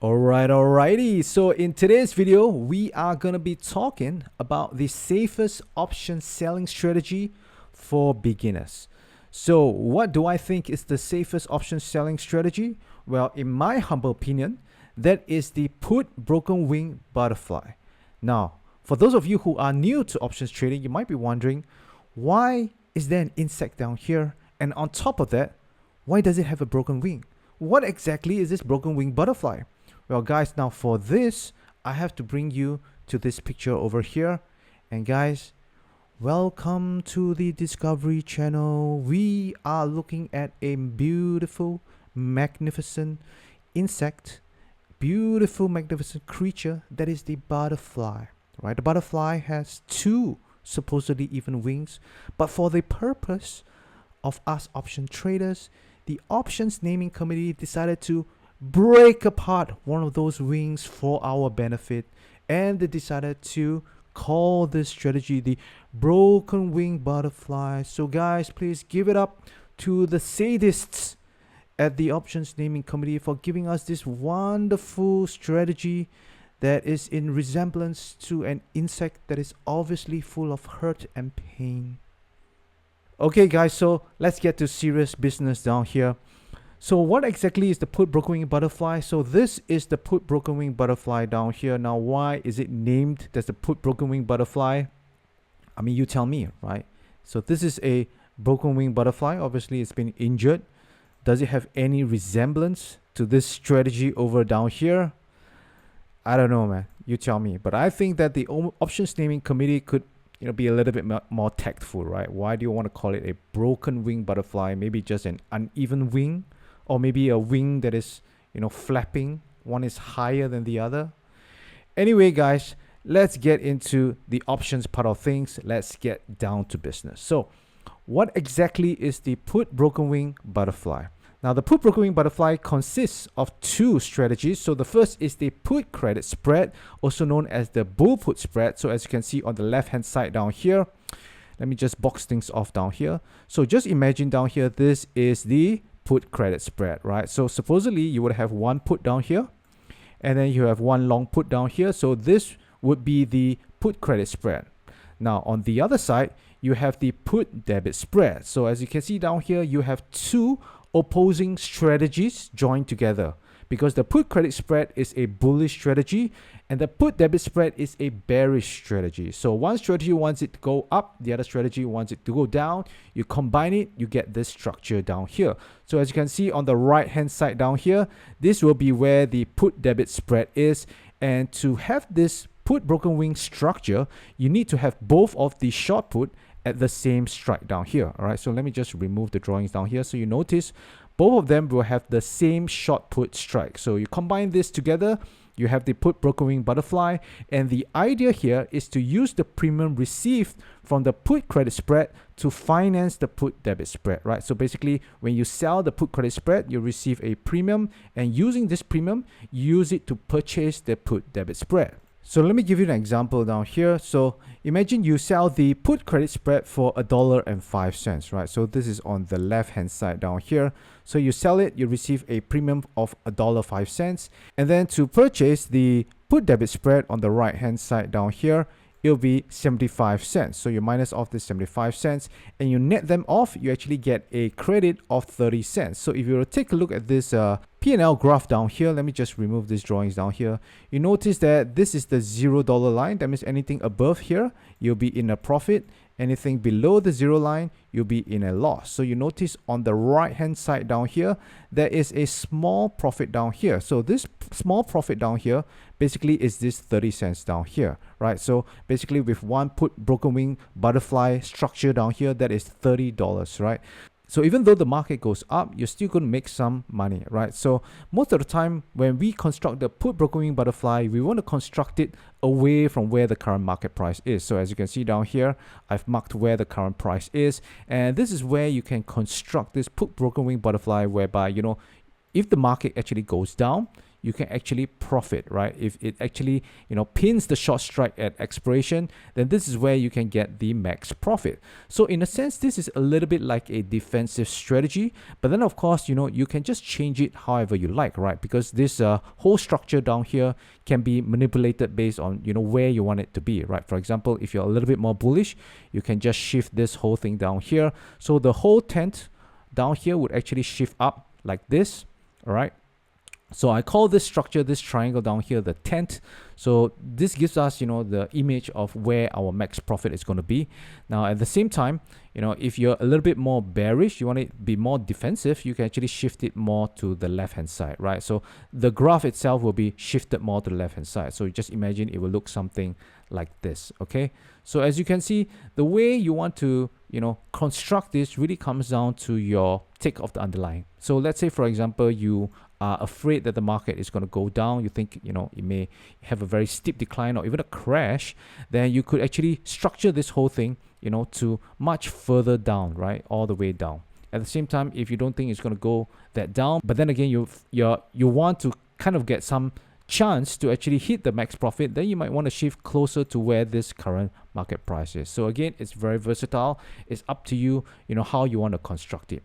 Alrighty. So in today's video, we are going to be talking about the safest option selling strategy for beginners. So what do I think is the safest option selling strategy? Well, in my humble opinion, that is the put broken wing butterfly. Now, for those of you who are new to options trading, you might be wondering, why is there an insect down here? And on top of that, why does it have a broken wing? What exactly is this broken wing butterfly? Well, guys, now for this, I have to bring you to this picture over here. And guys, welcome to the Discovery Channel. We are looking at a beautiful, magnificent insect, beautiful, magnificent creature that is the butterfly, right? The butterfly has two supposedly even wings, but for the purpose of us option traders, the options naming committee decided to break apart one of those wings for our benefit, and they decided to call this strategy the broken wing butterfly. So guys, please give it up to the sadists at the options naming committee for giving us this wonderful strategy that is in resemblance to an insect that is obviously full of hurt and pain. Okay guys, so let's get to serious business down here. So what exactly is the put broken wing butterfly? So this is the put broken wing butterfly down here. Now, why is it named as the put broken wing butterfly? I mean, you tell me, right? So this is a broken wing butterfly. Obviously, it's been injured. Does it have any resemblance to this strategy over down here? I don't know, man. You tell me. But I think that the options naming committee could be a little bit more tactful, right? Why do you want to call it a broken wing butterfly? Maybe just an uneven wing, or maybe a wing that is, flapping. One is higher than the other. Anyway, guys, let's get into the options part of things. Let's get down to business. So what exactly is the put broken wing butterfly? Now, the put broken wing butterfly consists of two strategies. So the first is the put credit spread, also known as the bull put spread. So as you can see on the left hand side down here, let me just box things off down here. So just imagine down here, this is the put credit spread, right? So supposedly you would have one put down here, and then you have one long put down here. So this would be the put credit spread. Now on the other side, you have the put debit spread. So as you can see down here, you have two opposing strategies joined together, because the put credit spread is a bullish strategy and the put debit spread is a bearish strategy. So one strategy wants it to go up, the other strategy wants it to go down. You combine it, you get this structure down here. So as you can see on the right hand side down here, this will be where the put debit spread is. And to have this put broken wing structure, you need to have both of the short put at the same strike down here. All right, so let me just remove the drawings down here. So you notice both of them will have the same short put strike. So you combine this together, you have the put broken wing butterfly. And the idea here is to use the premium received from the put credit spread to finance the put debit spread, right? So basically, when you sell the put credit spread, you receive a premium, and using this premium, use it to purchase the put debit spread. So let me give you an example down here. So imagine you sell the put credit spread for $1.05, right? So this is on the left hand side down here. So you sell it, you receive a premium of $1.05. And then to purchase the put debit spread on the right hand side down here, it'll be 75 cents. So you minus off this 75 cents and you net them off, you actually get a credit of 30 cents. So if you were to take a look at this P&L graph down here, let me just remove these drawings down here. You notice that this is the $0 line. That means anything above here, you'll be in a profit. Anything below the zero line, you'll be in a loss. So you notice on the right hand side down here, there is a small profit down here. So this small profit down here basically is this 30 cents down here, right? So basically with one put broken wing butterfly structure down here, that is $30, right? So even though the market goes up, you're still going to make some money, right? So most of the time when we construct the put broken wing butterfly, we want to construct it away from where the current market price is. So as you can see down here, I've marked where the current price is. And this is where you can construct this put broken wing butterfly, whereby, if the market actually goes down, you can actually profit, right? If it actually, pins the short strike at expiration, then this is where you can get the max profit. So in a sense, this is a little bit like a defensive strategy, but then of course, you can just change it however you like, right? Because this whole structure down here can be manipulated based on, where you want it to be, right? For example, if you're a little bit more bullish, you can just shift this whole thing down here. So the whole tent down here would actually shift up like this, all right? So I call this structure, this triangle down here, the tent. So this gives us, the image of where our max profit is going to be. Now, at the same time, if you're a little bit more bearish, you want it to be more defensive, you can actually shift it more to the left-hand side, right? So the graph itself will be shifted more to the left-hand side. So just imagine it will look something like this, okay? So as you can see, the way you want to, construct this really comes down to your take of the underlying. So let's say, for example, you are afraid that the market is going to go down, you think, it may have a very steep decline or even a crash, then you could actually structure this whole thing, to much further down, right? All the way down. At the same time, if you don't think it's going to go that down, but then again, you want to kind of get some chance to actually hit the max profit, then you might want to shift closer to where this current market price is. So again, it's very versatile. It's up to you, how you want to construct it.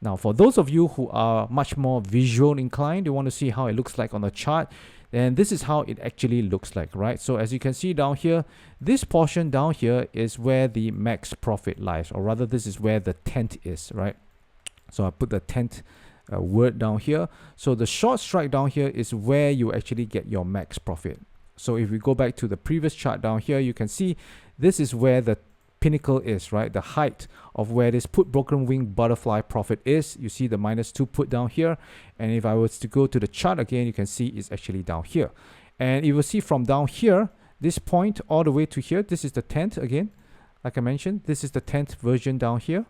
Now, for those of you who are much more visual inclined, you want to see how it looks like on the chart, then this is how it actually looks like, right? So as you can see down here, this portion down here is where the max profit lies, or rather this is where the tent is, right? So I put the tent word down here. So the short strike down here is where you actually get your max profit. So if we go back to the previous chart down here, you can see this is where the pinnacle is, right? The height of where this put broken wing butterfly profit is. You see the -2 put down here. And if I was to go to the chart again, you can see it's actually down here. And you will see from down here, this point all the way to here, this is the 10th again. Like I mentioned, this is the 10th version down here.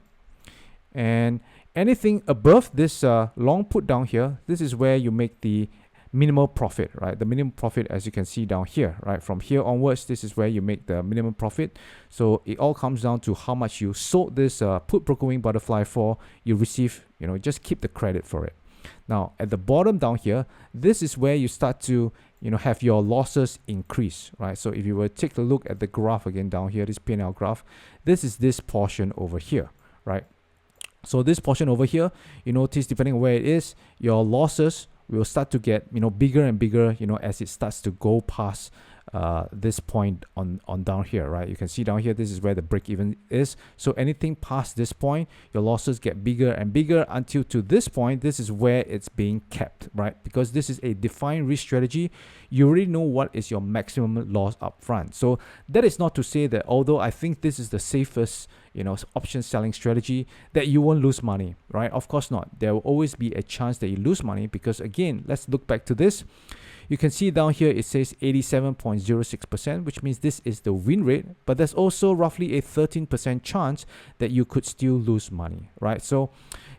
And anything above this long put down here, this is where you make the minimal profit, right? The minimum profit, as you can see down here, right? From here onwards, this is where you make the minimum profit. So it all comes down to how much you sold this put broken wing butterfly for. You receive, just keep the credit for it. Now, at the bottom down here, this is where you start to, have your losses increase, right? So if you were to take a look at the graph again down here, this P&L graph, this is this portion over here, right? So this portion over here, you notice depending on where it is, your losses will start to get, bigger and bigger, as it starts to go past this point on down here, right? You can see down here, this is where the break even is. So anything past this point, your losses get bigger and bigger until to this point, this is where it's being kept, right? Because this is a defined risk strategy, you already know what is your maximum loss up front. So that is not to say that although I think this is the safest, option selling strategy, that you won't lose money, right? Of course not. There will always be a chance that you lose money because again, let's look back to this. You can see down here it says 87.06%, which means this is the win rate, but there's also roughly a 13% chance that you could still lose money, right? So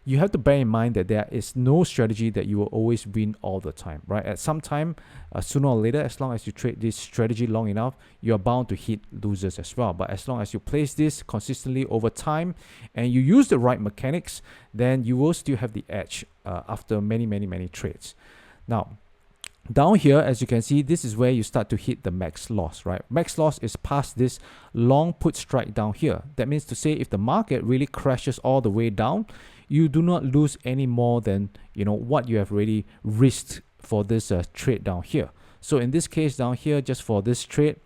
you have to bear in mind that there is no strategy that you will always win all the time, right? At some time, sooner or later, as long as you trade this strategy long enough, you're bound to hit losers as well. But as long as you place this consistently over time and you use the right mechanics, then you will still have the edge after many, many, many trades. Now, down here, as you can see, this is where you start to hit the max loss, right? Max loss is past this long put strike down here. That means to say if the market really crashes all the way down, you do not lose any more than, what you have already risked for this trade down here. So in this case down here, just for this trade,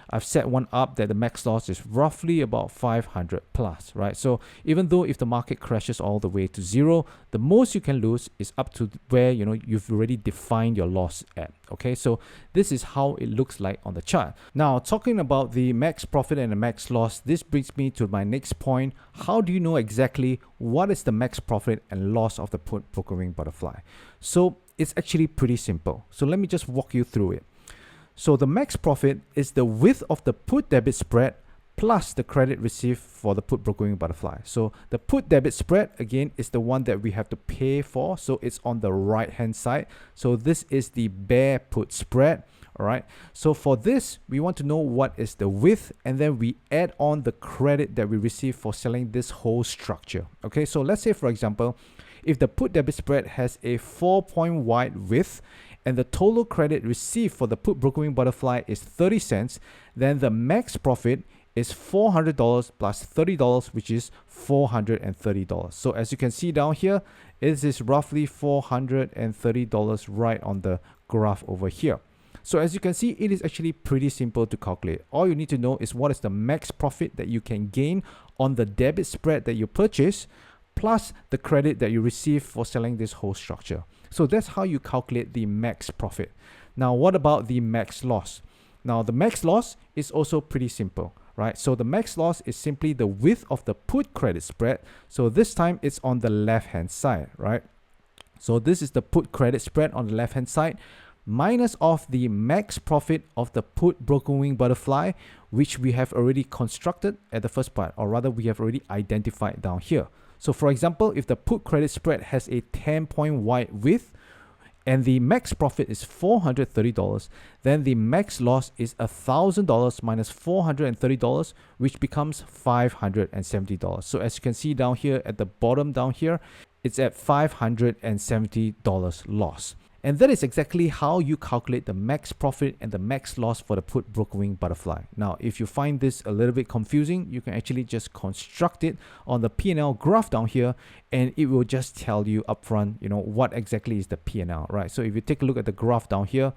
I've set one up that the max loss is roughly about 500 plus, right? So even though if the market crashes all the way to zero, the most you can lose is up to where, you've already defined your loss at, okay? So this is how it looks like on the chart. Now, talking about the max profit and the max loss, this brings me to my next point. How do you know exactly what is the max profit and loss of the put broken wing butterfly? So it's actually pretty simple. So let me just walk you through it. So the max profit is the width of the put debit spread plus the credit received for the put broken wing butterfly. So the put debit spread again is the one that we have to pay for. So it's on the right hand side. So this is the bear put spread. All right. So for this, we want to know what is the width, and then we add on the credit that we receive for selling this whole structure. Okay. So let's say, for example, if the put debit spread has a 4-point wide width and the total credit received for the put brokering butterfly is 30 cents, then the max profit is $400 plus $30, which is $430. So as you can see down here, it is roughly $430 right on the graph over here. So as you can see, it is actually pretty simple to calculate. All you need to know is what is the max profit that you can gain on the debit spread that you purchase, plus the credit that you receive for selling this whole structure. So that's how you calculate the max profit. Now, what about the max loss? Now, the max loss is also pretty simple, right? So the max loss is simply the width of the put credit spread. So this time it's on the left-hand side, right? So this is the put credit spread on the left-hand side, minus off the max profit of the put broken wing butterfly, which we have already constructed at the first part, or rather we have already identified down here. So for example, if the put credit spread has a 10-point wide width and the max profit is $430, then the max loss is $1,000 minus $430, which becomes $570. So as you can see down here at the bottom down here, it's at $570 loss. And that is exactly how you calculate the max profit and the max loss for the put broken wing butterfly. Now, if you find this a little bit confusing, you can actually just construct it on the P&L graph down here, and it will just tell you upfront, what exactly is the P&L, right? So if you take a look at the graph down here,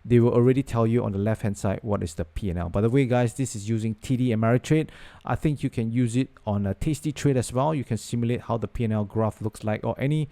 they will already tell you on the left hand side what is the P&L. By the way, guys, this is using TD Ameritrade. I think you can use it on a Tasty Trade as well. You can simulate how the P&L graph looks like, or any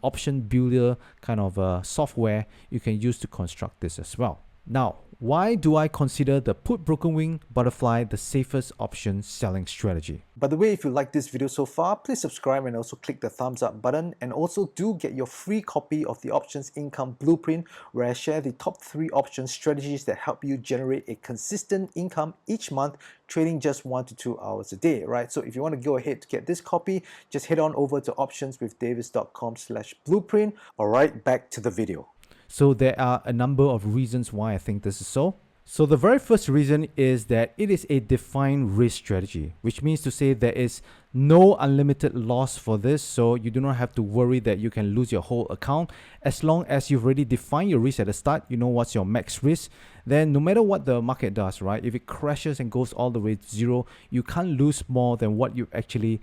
option builder kind of software you can use to construct this as well. Now, why do I consider the put broken wing butterfly the safest option selling strategy? By the way, if you like this video so far, please subscribe and also click the thumbs up button, and also do get your free copy of the Options Income Blueprint, where I share the top 3 option strategies that help you generate a consistent income each month, trading just 1 to 2 hours a day, right? So if you want to go ahead to get this copy, just head on over to optionswithdavis.com/blueprint. All right, back to the video. So there are a number of reasons why I think this is so. So the very first reason is that it is a defined risk strategy, which means to say there is no unlimited loss for this. So you do not have to worry that you can lose your whole account. As long as you've already defined your risk at the start, you know what's your max risk, then no matter what the market does, right? If it crashes and goes all the way to zero, you can't lose more than what you actually,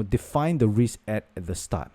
define the risk at the start.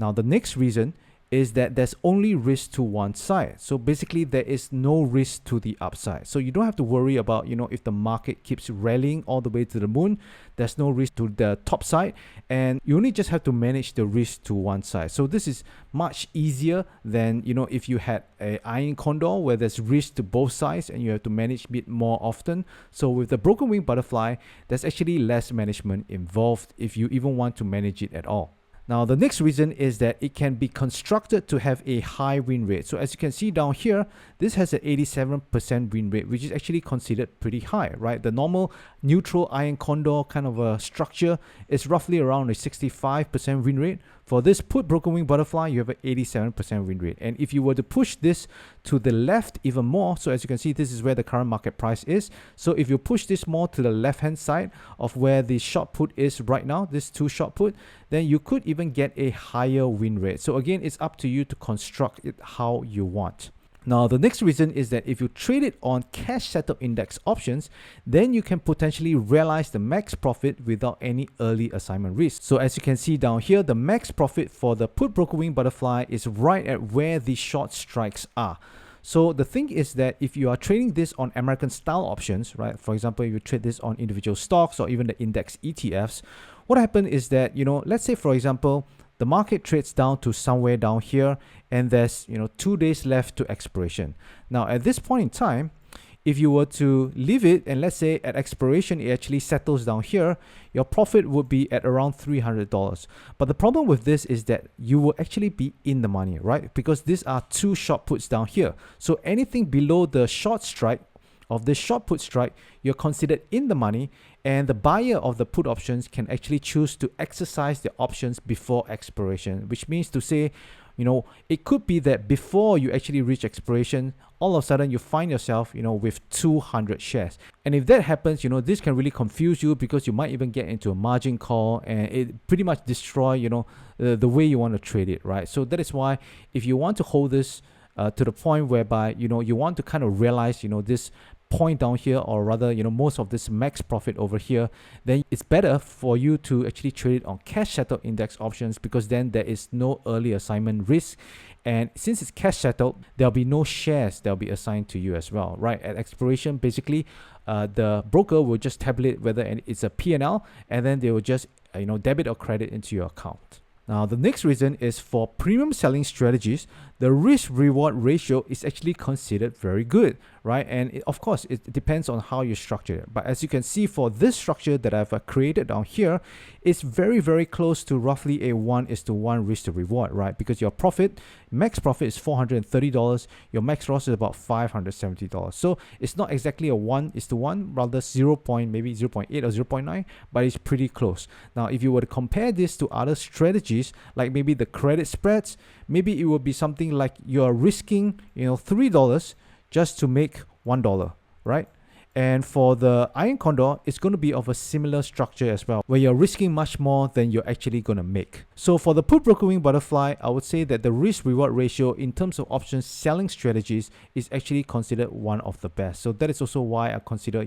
Now, the next reason is that there's only risk to one side. So basically there is no risk to the upside. So you don't have to worry about, if the market keeps rallying all the way to the moon, there's no risk to the top side, and you only just have to manage the risk to one side. So this is much easier than, if you had a iron condor where there's risk to both sides and you have to manage it more often. So with the broken wing butterfly, there's actually less management involved if you even want to manage it at all. Now, the next reason is that it can be constructed to have a high win rate. So as you can see down here, this has an 87% win rate, which is actually considered pretty high, right? The normal neutral iron condor kind of a structure is roughly around a 65% win rate. For this put broken wing butterfly, you have an 87% win rate. And if you were to push this to the left even more, so as you can see, this is where the current market price is. So if you push this more to the left hand side of where the short put is right now, this 2 short put, then you could even get a higher win rate. So again, it's up to you to construct it how you want. Now, the next reason is that if you trade it on cash setup index options, then you can potentially realize the max profit without any early assignment risk. So as you can see down here, the max profit for the put broken wing butterfly is right at where the short strikes are. So the thing is that if you are trading this on American style options, right? For example, if you trade this on individual stocks or even the index ETFs, what happens is that, let's say, for example, the market trades down to somewhere down here, and there's 2 days left to expiration. Now at this point in time, if you were to leave it and let's say at expiration it actually settles down here, your profit would be at around $300. But the problem with this is that you will actually be in the money, right? Because these are 2 short puts down here. So anything below the short strike of this short put strike, you're considered in the money, and the buyer of the put options can actually choose to exercise the options before expiration, which means to say, it could be that before you actually reach expiration, all of a sudden you find yourself, with 200 shares. And if that happens, this can really confuse you, because you might even get into a margin call, and it pretty much destroy, the way you want to trade it, right? So that is why if you want to hold this to the point whereby, you want to kind of realize, this point down here, or rather, most of this max profit over here, then it's better for you to actually trade it on cash settled index options, because then there is no early assignment risk. And since it's cash settled, there'll be no shares that'll be assigned to you as well, right? At expiration, basically, the broker will just tabulate whether it's a P&L, and then they will just debit or credit into your account. Now, the next reason is for premium selling strategies, the risk reward ratio is actually considered very good, right? And of course, it depends on how you structure it. But as you can see, for this structure that I've created down here, it's very, very close to roughly a 1:1 risk to reward, right? Because your max profit is $430, your max loss is about $570. So it's not exactly a 1:1, rather 0.8 or 0.9, but it's pretty close. Now, if you were to compare this to other strategies, like maybe the credit spreads, maybe it would be something like you're risking, $3 just to make $1, right? And for the Iron Condor, it's going to be of a similar structure as well, where you're risking much more than you're actually going to make. So for the put broker wing butterfly, I would say that the risk reward ratio in terms of options selling strategies is actually considered one of the best. So that is also why I consider,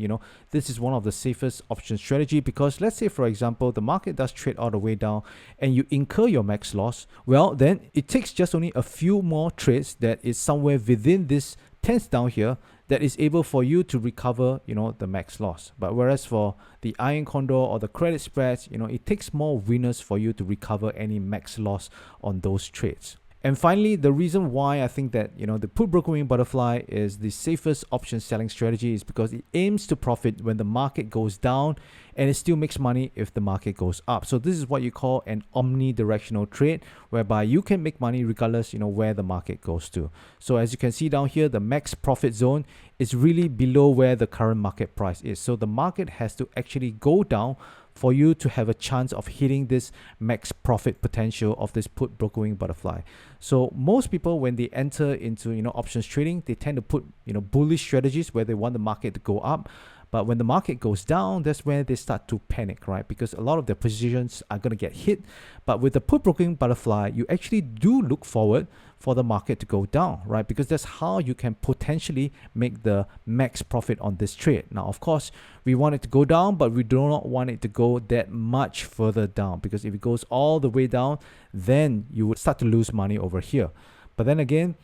this is one of the safest option strategy, because let's say, for example, the market does trade all the way down and you incur your max loss. Well, then it takes just only a few more trades that is somewhere within this tense down here that is able for you to recover, the max loss. But whereas for the Iron Condor or the credit spreads, it takes more winners for you to recover any max loss on those trades. And finally, the reason why I think that, the put broker wing butterfly is the safest option selling strategy is because it aims to profit when the market goes down, and it still makes money if the market goes up. So this is what you call an omnidirectional trade, whereby you can make money regardless, where the market goes to. So as you can see down here, the max profit zone is really below where the current market price is. So the market has to actually go down for you to have a chance of hitting this max profit potential of this put broker wing butterfly. So most people, when they enter into options trading, they tend to put bullish strategies where they want the market to go up. But when the market goes down, that's where they start to panic, right? Because a lot of their positions are going to get hit. But with the put broker wing butterfly, you actually do look forward for the market to go down, right? Because that's how you can potentially make the max profit on this trade. Now, of course, we want it to go down, but we do not want it to go that much further down, because if it goes all the way down, then you would start to lose money over here. But then again,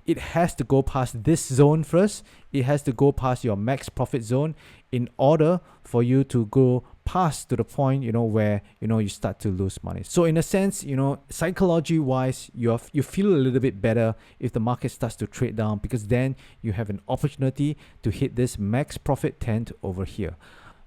it has to go past this zone first. It has to go past your max profit zone in order for you to go past to the point, where, you start to lose money. So in a sense, psychology wise, you feel a little bit better if the market starts to trade down, because then you have an opportunity to hit this max profit tent over here.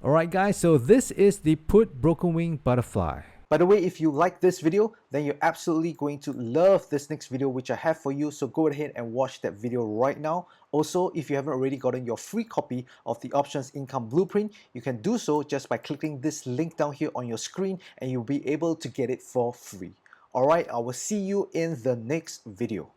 All right, guys. So this is the put broker wing butterfly. By the way, if you like this video, then you're absolutely going to love this next video which I have for you. So go ahead and watch that video right now. Also, if you haven't already gotten your free copy of the Options Income Blueprint, you can do so just by clicking this link down here on your screen, and you'll be able to get it for free. All right, I will see you in the next video.